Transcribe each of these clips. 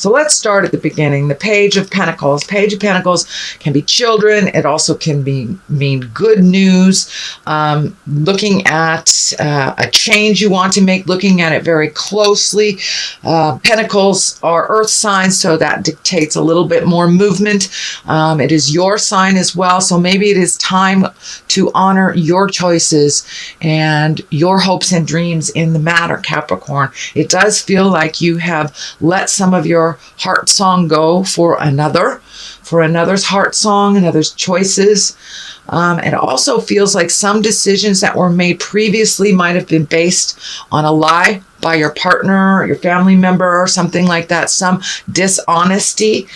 So let's start at the beginning. The Page of Pentacles. Page of Pentacles can be children. It also can mean good news. Looking at a change you want to make, looking at it very closely. Pentacles are earth signs, so that dictates a little bit more movement. It is your sign as well, so maybe it is time to honor your choices and your hopes and dreams in the matter, Capricorn. It does feel like you have let some of your heart song go for another's heart song, another's choices. It also feels like some decisions that were made previously might have been based on a lie by your partner, your family member, or something like that, some dishonesty.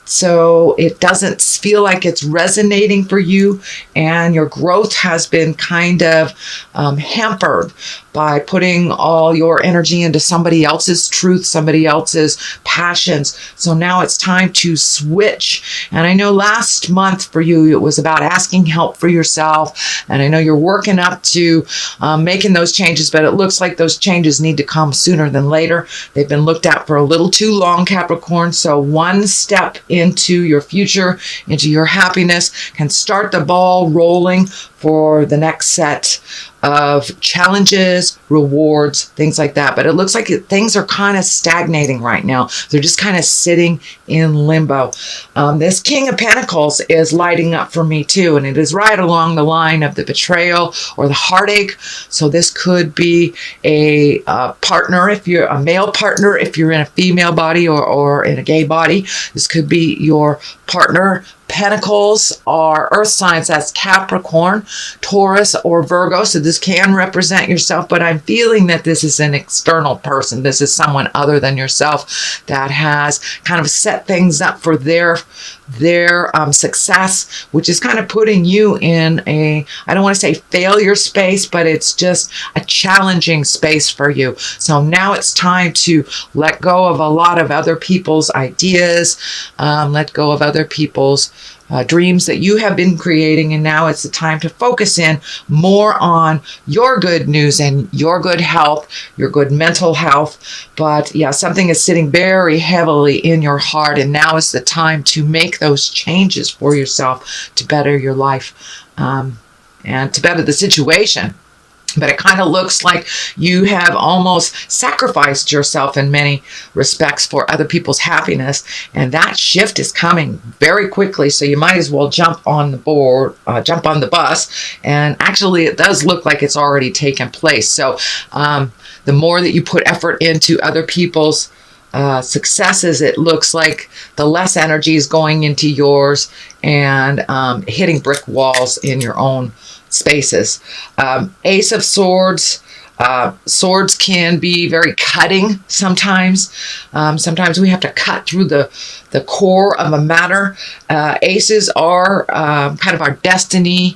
So it doesn't feel like it's resonating for you, and your growth has been kind of hampered by putting all your energy into somebody else's truth, somebody else's passions. So now it's time to switch. And I know last month for you, it was about asking help for yourself. And I know you're working up to making those changes, but it looks like those changes need to come sooner than later. They've been looked at for a little too long, Capricorn. So one step into your future, into your happiness, can start the ball rolling for the next set of challenges, rewards, things like that. But it looks like things are kind of stagnating right now. They're just kind of sitting in limbo. This King of Pentacles is lighting up for me too, and it is right along the line of the betrayal or the heartache. So this could be a partner, if you're a male partner, if you're in a female body or in a gay body. This could be your partner. Pentacles are earth signs. That's Capricorn, Taurus, or Virgo. So this can represent yourself, but I'm feeling that this is an external person. This is someone other than yourself that has kind of set things up for their success, which is kind of putting you in a, I don't want to say failure space, but it's just a challenging space for you. So now it's time to let go of a lot of other people's ideas, let go of other people's dreams that you have been creating, and now it's the time to focus in more on your good news and your good health, your good mental health. But yeah, something is sitting very heavily in your heart, and now is the time to make those changes for yourself to better your life and to better the situation. But it kind of looks like you have almost sacrificed yourself in many respects for other people's happiness. And that shift is coming very quickly. So you might as well jump on the bus. And actually, it does look like it's already taken place. So the more that you put effort into other people's successes, it looks like the less energy is going into yours and hitting brick walls in your own spaces. Ace of Swords. Swords can be very cutting sometimes. Sometimes we have to cut through the core of a matter. Aces are kind of our destiny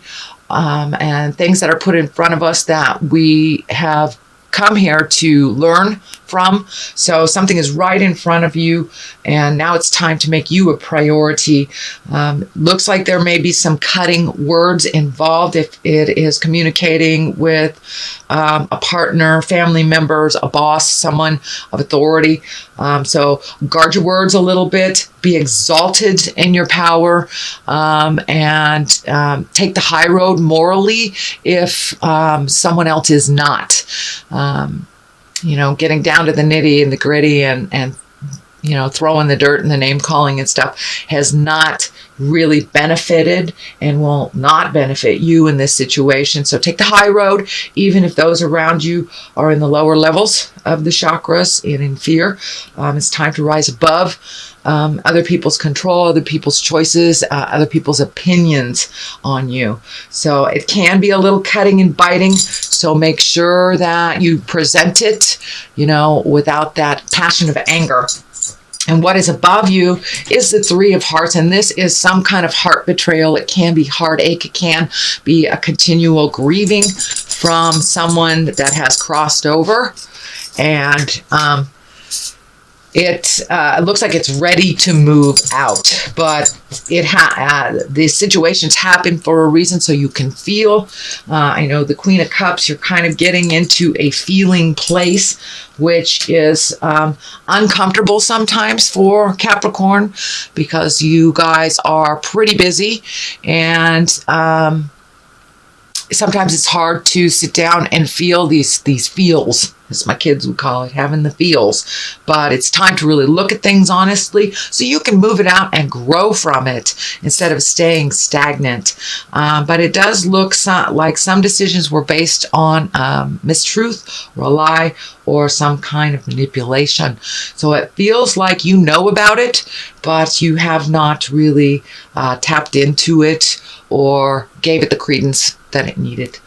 and things that are put in front of us that we have come here to learn from. So something is right in front of you, and now it's time to make you a priority. Looks like there may be some cutting words involved if it is communicating with a partner, family members, a boss, someone of authority. So guard your words a little bit. Be exalted in your power, and take the high road morally if someone else is not. Getting down to the nitty and the gritty and throwing the dirt and the name calling and stuff has not really benefited and will not benefit you in this situation. So take the high road, even if those around you are in the lower levels of the chakras and in fear. It's time to rise above other people's control, other people's choices, other people's opinions on you. So it can be a little cutting and biting. So make sure that you present it, without that passion of anger. And what is above you is the Three of Hearts. And this is some kind of heart betrayal. It can be heartache. It can be a continual grieving from someone that has crossed over. And It looks like it's ready to move out, but the situations happen for a reason, so you can feel. I know the Queen of Cups, you're kind of getting into a feeling place, which is uncomfortable sometimes for Capricorn, because you guys are pretty busy, and sometimes it's hard to sit down and feel these feels, as my kids would call it, having the feels. But it's time to really look at things honestly, so you can move it out and grow from it instead of staying stagnant. But it does look like some decisions were based on mistruth or a lie or some kind of manipulation. So it feels like you know about it, but you have not really tapped into it or gave it the credence that it needed.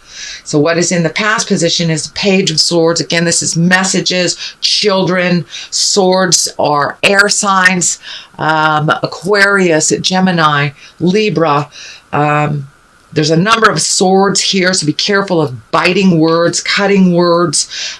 So what is in the past position is the Page of Swords. Again, this is messages, children. Swords are air signs. Aquarius, Gemini, Libra. There's a number of swords here, so be careful of biting words, cutting words.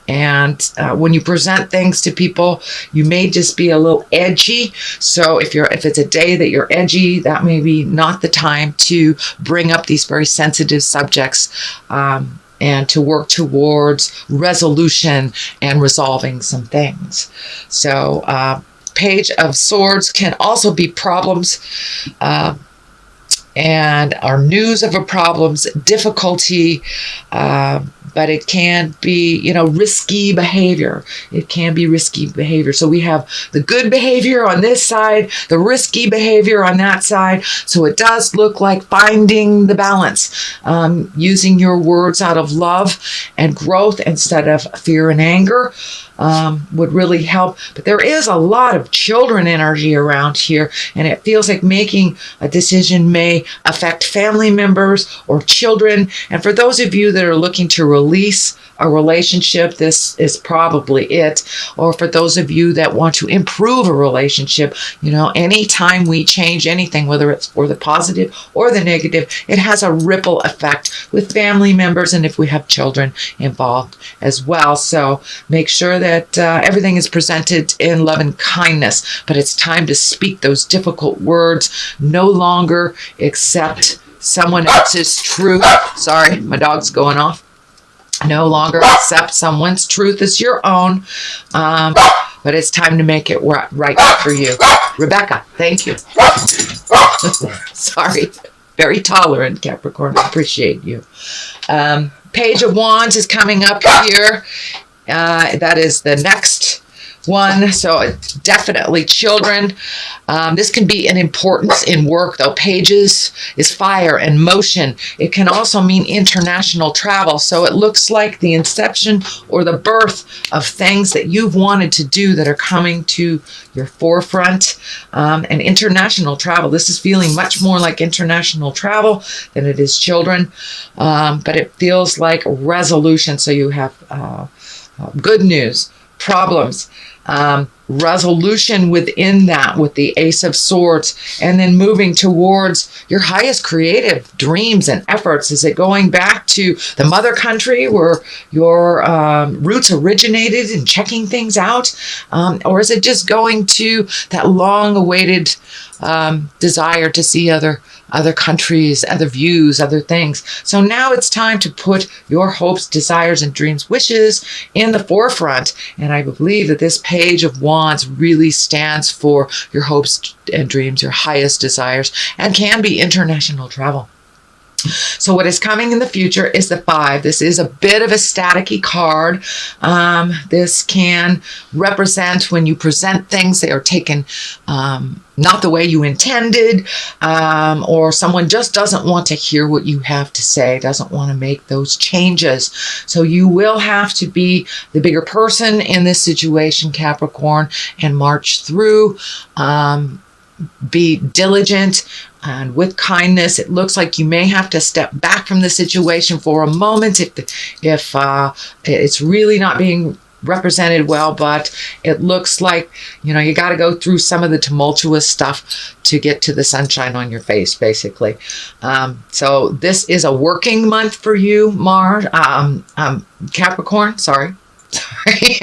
And when you present things to people, you may just be a little edgy. So if it's a day that you're edgy, that may be not the time to bring up these very sensitive subjects, and to work towards resolution and resolving some things. So Page of Swords can also be problems, and our news of a problem's difficulty, but it can be, risky behavior. It can be risky behavior. So we have the good behavior on this side, the risky behavior on that side. So it does look like finding the balance, using your words out of love and growth instead of fear and anger. Would really help. But there is a lot of children energy around here, and it feels like making a decision may affect family members or children. And for those of you that are looking to release a relationship, this is probably it. Or for those of you that want to improve a relationship, anytime we change anything, whether it's for the positive or the negative, it has a ripple effect with family members and if we have children involved as well. So make sure that everything is presented in love and kindness, but it's time to speak those difficult words. No longer accept someone else's truth. Sorry, my dog's going off. No longer accept someone's truth as your own, but it's time to make it right for you. Rebecca, thank you. Sorry, very tolerant, Capricorn. I appreciate you. Page of Wands is coming up here. That is the next one. So definitely children. This can be an importance in work, though. Pages is fire and motion. It can also mean international travel. So it looks like the inception or the birth of things that you've wanted to do that are coming to your forefront. And international travel. This is feeling much more like international travel than it is children. But it feels like resolution. So you have good news, problems, resolution within that with the Ace of Swords, and then moving towards your highest creative dreams and efforts. Is it going back to the mother country where your roots originated and checking things out? Or is it just going to that long-awaited desire to see other countries, other views, other things? So now it's time to put your hopes, desires, and dreams, wishes in the forefront. And I believe that this Page of Wands really stands for your hopes and dreams, your highest desires, and can be international travel. So what is coming in the future is the 5. This is a bit of a staticky card. This can represent when you present things, they are taken not the way you intended, or someone just doesn't want to hear what you have to say, doesn't want to make those changes. So you will have to be the bigger person in this situation, Capricorn, and march through. Be diligent and with kindness. It looks like you may have to step back from the situation for a moment if it's really not being represented well, but it looks like you got to go through some of the tumultuous stuff to get to the sunshine on your face, basically. So this is a working month for you, Capricorn. Sorry. Sorry.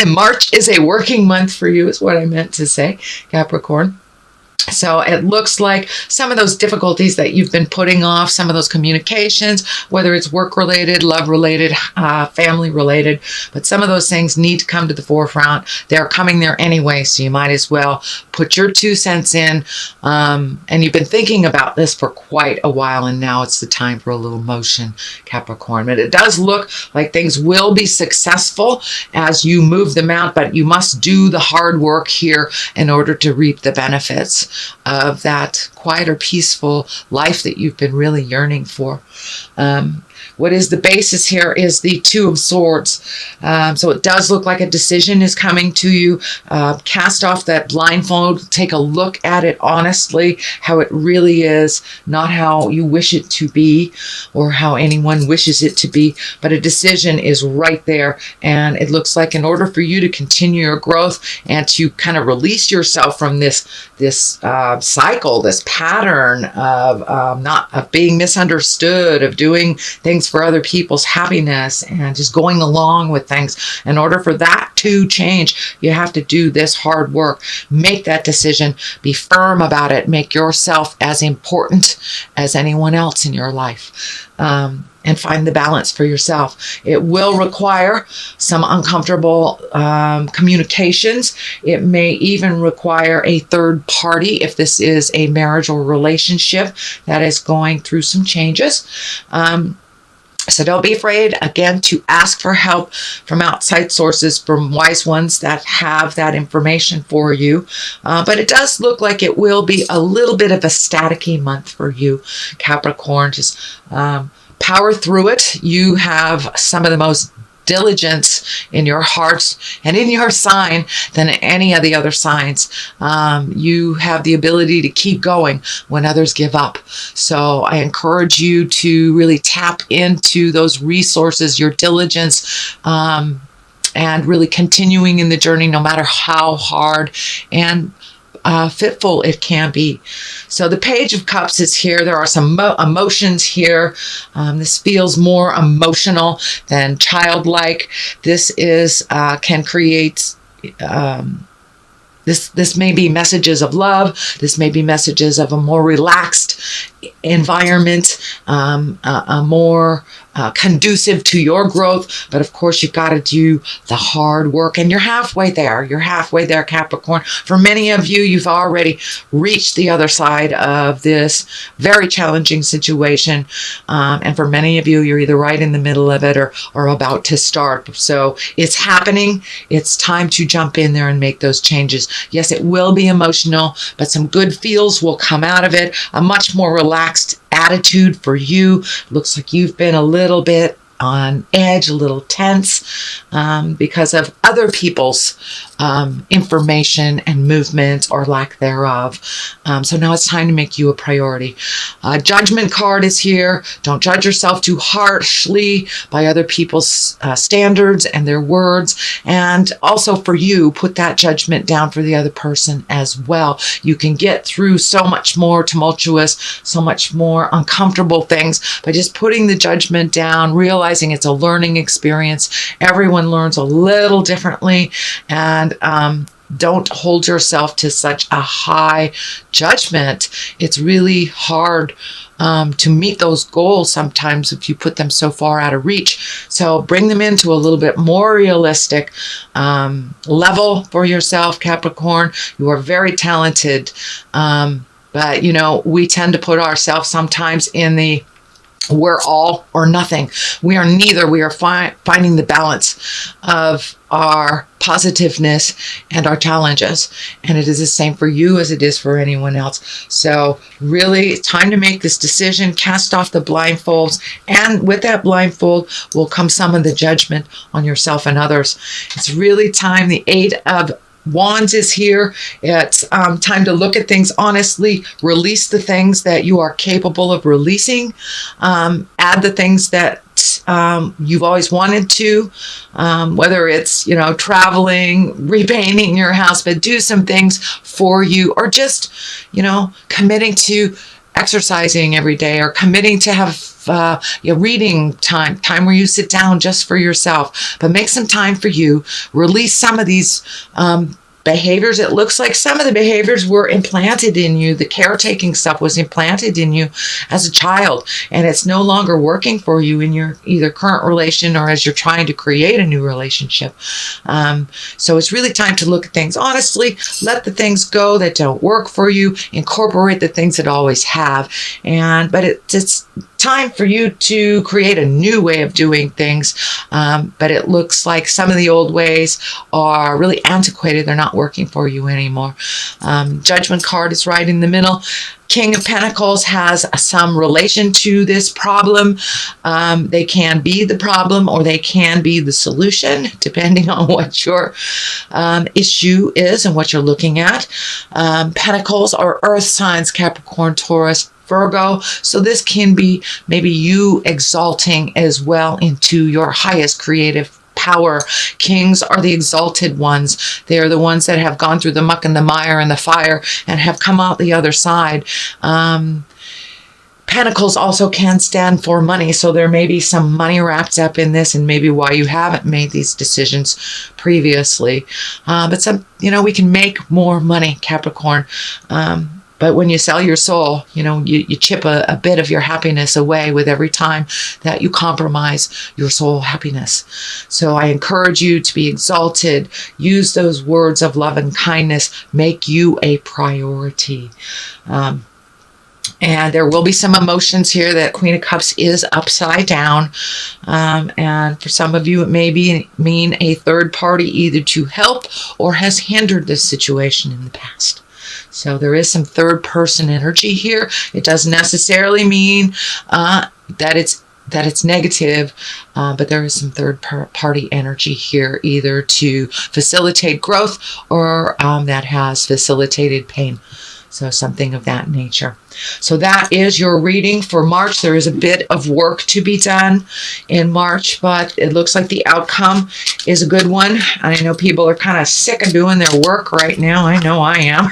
March is a working month for you, is what I meant to say, Capricorn. So it looks like some of those difficulties that you've been putting off, some of those communications, whether it's work-related, love-related, family-related, but some of those things need to come to the forefront. They're coming there anyway, so you might as well put your 2 cents in. And you've been thinking about this for quite a while, and now it's the time for a little motion, Capricorn. But it does look like things will be successful as you move them out, but you must do the hard work here in order to reap the benefits of that quieter, peaceful life that you've been really yearning for. What is the basis here is the 2 of Swords. So it does look like a decision is coming to you. Cast off that blindfold. Take a look at it honestly, how it really is, not how you wish it to be or how anyone wishes it to be, but a decision is right there. And it looks like in order for you to continue your growth and to kind of release yourself from this cycle, this pattern of being misunderstood, of doing things for other people's happiness and just going along with things. In order for that to change, you have to do this hard work. Make that decision. Be firm about it. Make yourself as important as anyone else in your life. And find the balance for yourself. It will require some uncomfortable communications. It may even require a third party if this is a marriage or relationship that is going through some changes. So don't be afraid, again, to ask for help from outside sources, from wise ones that have that information for you. But it does look like it will be a little bit of a staticky month for you, Capricorn. Just power through it. You have some of the most diligence in your hearts and in your sign than any of the other signs. You have the ability to keep going when others give up. So I encourage you to really tap into those resources, your diligence, and really continuing in the journey no matter how hard and fitful it can be. So the Page of Cups is here. There are some emotions here. This feels more emotional than childlike. This is can create this may be messages of love. This may be messages of a more relaxed environment, a more conducive to your growth. But of course, you've got to do the hard work, and you're halfway there. You're halfway there, Capricorn. For many of you, you've already reached the other side of this very challenging situation. And for many of you, you're either right in the middle of it or about to start. So it's happening. It's time to jump in there and make those changes. Yes, it will be emotional, but some good feels will come out of it. A much more relaxed attitude for you. Looks like you've been a little bit on edge, a little tense because of other people's information and movement or lack thereof. So now it's time to make you a priority. Judgment card is here. Don't judge yourself too harshly by other people's standards and their words. And also for you, put that judgment down for the other person as well. You can get through so much more tumultuous, so much more uncomfortable things by just putting the judgment down, realizing it's a learning experience. Everyone learns a little differently, and don't hold yourself to such a high judgment. It's really hard to meet those goals sometimes if you put them so far out of reach. So bring them into a little bit more realistic level for yourself, Capricorn. You are very talented, but you know, we tend to put ourselves sometimes in the we're all or nothing. We are neither. We are finding the balance of our positiveness and our challenges. And it is the same for you as it is for anyone else. So really, it's time to make this decision. Cast off the blindfolds. And with that blindfold will come some of the judgment on yourself and others. It's really time. The 8 of Wands is here. It's time to look at things honestly, release the things that you are capable of releasing, add the things that you've always wanted to, whether it's, you know, traveling, repainting your house, but do some things for you, or just, you know, committing to exercising every day, or committing to have your reading time where you sit down just for yourself. But make some time for you. Release some of these behaviors. It looks like some of the behaviors were implanted in you. The caretaking stuff was implanted in you as a child, and it's no longer working for you in your either current relation or as you're trying to create a new relationship. So it's really time to look at things honestly, let the things go that don't work for you, incorporate the things that always have. But it's time for you to create a new way of doing things. But it looks like some of the old ways are really antiquated. They're not working for you anymore. Judgment card is right in the middle. King of Pentacles has some relation to this problem. They can be the problem or they can be the solution, depending on what your issue is and what you're looking at. Pentacles are earth signs, Capricorn, Taurus, Virgo. So this can be maybe you exalting as well into your highest creative power. Kings are the exalted ones. They are the ones that have gone through the muck and the mire and the fire and have come out the other side. Pentacles also can stand for money, so there may be some money wrapped up in this, and maybe why you haven't made these decisions previously. But we can make more money, Capricorn. But when you sell your soul, you chip a bit of your happiness away with every time that you compromise your soul happiness. So I encourage you to be exalted. Use those words of love and kindness. Make you a priority. And there will be some emotions here. That Queen of Cups is upside down. And for some of you, it may mean a third party either to help or has hindered this situation in the past. So there is some third person energy here. It doesn't necessarily mean that it's negative, but there is some third party energy here, either to facilitate growth or that has facilitated pain. So something of that nature. So that is your reading for March. There is a bit of work to be done in March, but it looks like the outcome is a good one. I know people are kind of sick of doing their work right now. I know I am.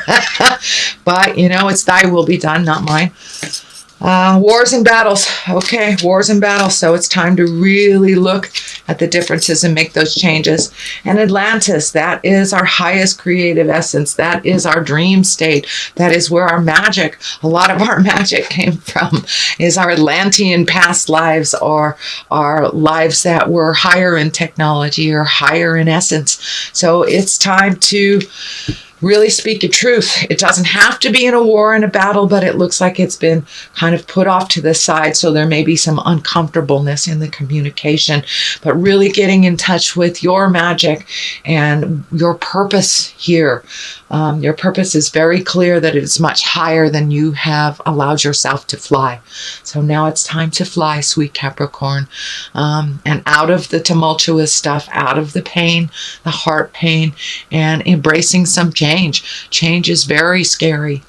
But, it's thy will be done, not mine. Wars and battles. Okay, wars and battles. So it's time to really look at the differences and make those changes. And Atlantis, that is our highest creative essence. That is our dream state. That is where our magic, a lot of our magic came from, is our Atlantean past lives, or our lives that were higher in technology or higher in essence. So it's time to really speak your truth. It doesn't have to be in a war and a battle, but it looks like it's been kind of put off to the side. So there may be some uncomfortableness in the communication, but really getting in touch with your magic and your purpose here. Your purpose is very clear that it is much higher than you have allowed yourself to fly. So now it's time to fly, sweet Capricorn, and out of the tumultuous stuff, out of the pain, the heart pain, and embracing some change. Change is very scary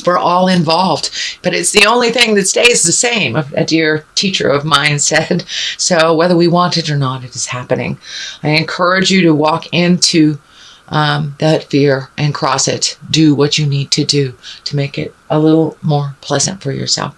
for all involved, but it's the only thing that stays the same, a dear teacher of mine said. So whether we want it or not, it is happening. I encourage you to walk into that fear and cross it. Do what you need to do to make it a little more pleasant for yourself.